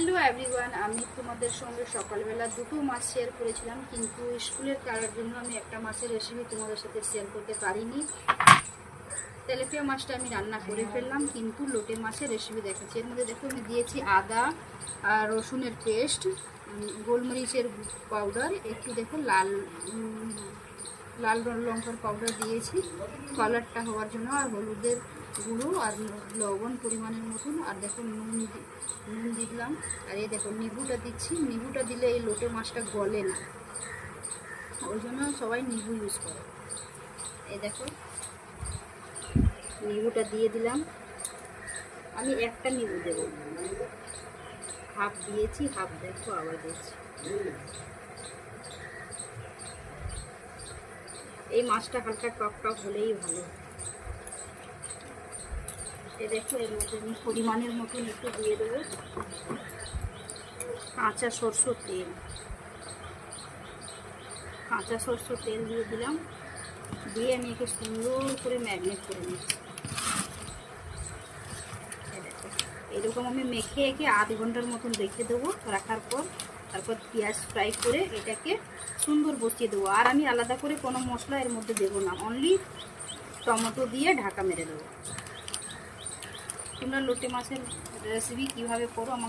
Hello everyone, আমি তোমাদের সঙ্গে সকালবেলা দুটো মাছ শেয়ার করেছিলাম, কিন্তু স্কুলের কারোর জন্য আমি একটা মাছের রেসিপি তোমাদের সাথে শেয়ার করতে পারিনি। তেলাপিয়া মাছটা আমি রান্না করে ফেললাম, কিন্তু লোটে মাছের রেসিপি দেখাচ্ছি। এর মধ্যে দেখো আমি দিয়েছি আদা আর রসুনের পেস্ট, গোলমরিচের পাউডার, একটু দেখো লাল লঙ্কার পাউডার দিয়েছি কালারটা হওয়ার জন্য, আর হলুদের গুঁড়ো আর লবণ পরিমাণের মতন, আর দেখো নুন দিলাম। আর এই দেখো নিবুটা দিচ্ছি, নিবুটা দিলে এই লোটে মাছটা গলে না, ওই জন্য সবাই নিবু ইউজ করে। এই দেখো নিবুটা দিয়ে দিলাম, আমি একটা নিবু দেব, হাফ দিয়েছি, হাফ দেখো আবার দিয়েছি। এই মাছটা হালকা টক টক হলেই ভালো। এই দেখো এর মধ্যে আমি পরিমাণের মতন একটু দিয়ে দেবো কাঁচা সরষের তেল, দিয়ে দিলাম, দিয়ে আমি একে সুন্দর করে ম্যারিনেট করে নিচ্ছি। এরকম আমি মেখে একে আধ ঘন্টার মতন রেখে দেবো, রাখার পর তারপর পেঁয়াজ ফ্রাই করে এটাকে সুন্দর বসিয়ে দেবো। আর আমি আলাদা করে কোনো মশলা এর মধ্যে দেবো না, অনলি টমেটো দিয়ে ঢাকা মেরে দেবো। তোমরা লোটে মাছের রেসিপি কীভাবে করো আমাকে